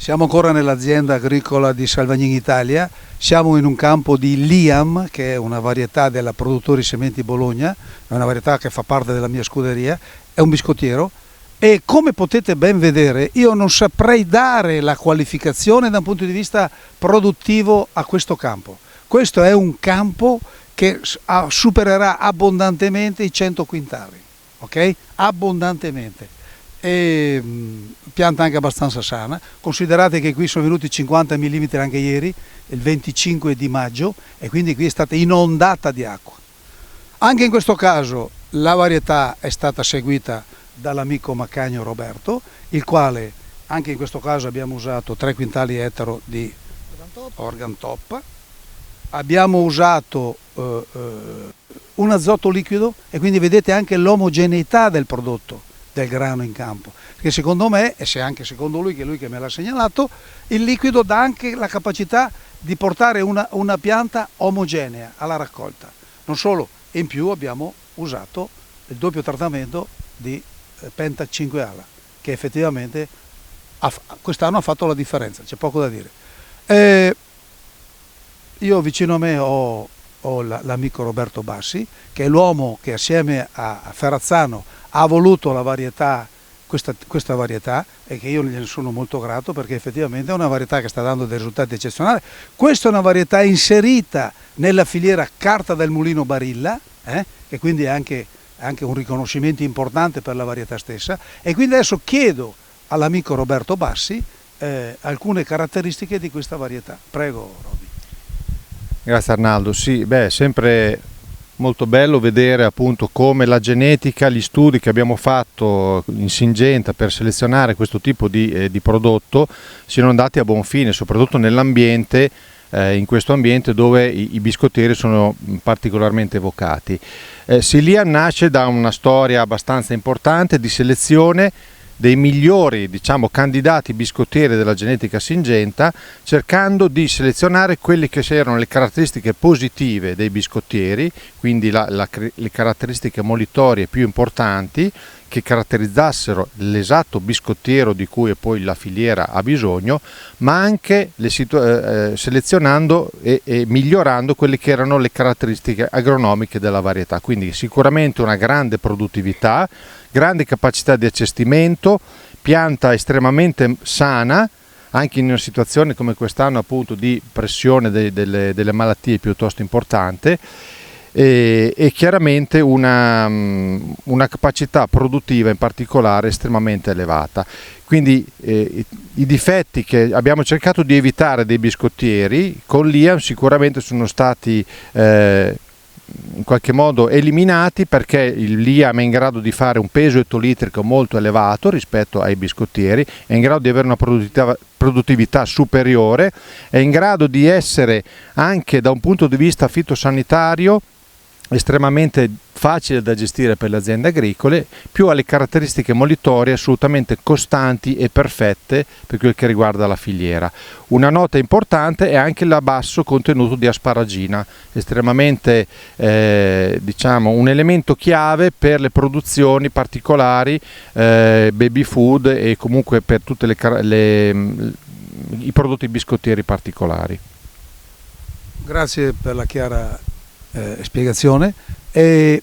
Siamo ancora nell'azienda agricola di Salvagnini Italia, siamo in un campo di Liam, che è una varietà della Produttori Sementi Bologna, è una varietà che fa parte della mia scuderia, è un biscottiero e come potete ben vedere io non saprei dare la qualificazione da un punto di vista produttivo a questo campo. Questo è un campo che supererà abbondantemente i 100 quintali, ok? Abbondantemente. E pianta anche abbastanza sana. Considerate che qui sono venuti 50 mm anche ieri, il 25 di maggio, e quindi qui è stata inondata di acqua. Anche in questo caso la varietà è stata seguita dall'amico Macagno Roberto, il quale anche in questo caso abbiamo usato 3 quintali ettaro di Organ Top, abbiamo usato un azoto liquido e quindi vedete anche l'omogeneità del prodotto, del grano in campo, che secondo me, e se anche secondo lui, che è lui che me l'ha segnalato, il liquido dà anche la capacità di portare una pianta omogenea alla raccolta. Non solo, in più abbiamo usato il doppio trattamento di Penta 5 Ala, che effettivamente quest'anno ha fatto la differenza, c'è poco da dire. Io vicino a me ho l'amico Roberto Bassi, che è l'uomo che assieme a Ferrazzano ha voluto la varietà, questa varietà, e che io gliene sono molto grato perché effettivamente è una varietà che sta dando dei risultati eccezionali. Questa è una varietà inserita nella filiera Carta del Mulino Barilla, che quindi è anche un riconoscimento importante per la varietà stessa, e quindi adesso chiedo all'amico Roberto Bassi alcune caratteristiche di questa varietà. Prego Roby. Grazie Arnaldo, sì, sempre molto bello vedere appunto come la genetica, gli studi che abbiamo fatto in Syngenta per selezionare questo tipo di prodotto siano andati a buon fine, soprattutto nell'ambiente, in questo ambiente dove i biscottieri sono particolarmente evocati. Liam nasce da una storia abbastanza importante di selezione dei migliori, diciamo, candidati biscottieri della genetica Syngenta, cercando di selezionare quelle che erano le caratteristiche positive dei biscottieri, quindi le caratteristiche molitorie più importanti che caratterizzassero l'esatto biscottiero di cui poi la filiera ha bisogno, ma anche selezionando e migliorando quelle che erano le caratteristiche agronomiche della varietà. Quindi sicuramente una grande produttività, grande capacità di accestimento, pianta estremamente sana, anche in una situazione come quest'anno appunto di pressione delle malattie piuttosto importante, e chiaramente una capacità produttiva in particolare estremamente elevata. Quindi i difetti che abbiamo cercato di evitare dei biscottieri con Liam sicuramente sono stati in qualche modo eliminati, perché il Liam è in grado di fare un peso ettolitrico molto elevato rispetto ai biscottieri, è in grado di avere una produttività superiore, è in grado di essere anche da un punto di vista fitosanitario estremamente facile da gestire per le aziende agricole, più alle caratteristiche molitorie assolutamente costanti e perfette per quel che riguarda la filiera. Una nota importante è anche il basso contenuto di asparagina, estremamente diciamo un elemento chiave per le produzioni particolari, baby food e comunque per tutte i prodotti biscottieri particolari. Grazie per la chiara spiegazione, e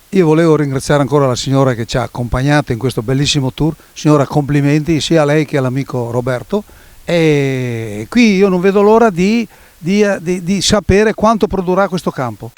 io volevo ringraziare ancora la signora che ci ha accompagnato in questo bellissimo tour. Signora, complimenti sia a lei che all'amico Roberto, e qui io non vedo l'ora di sapere quanto produrrà questo campo.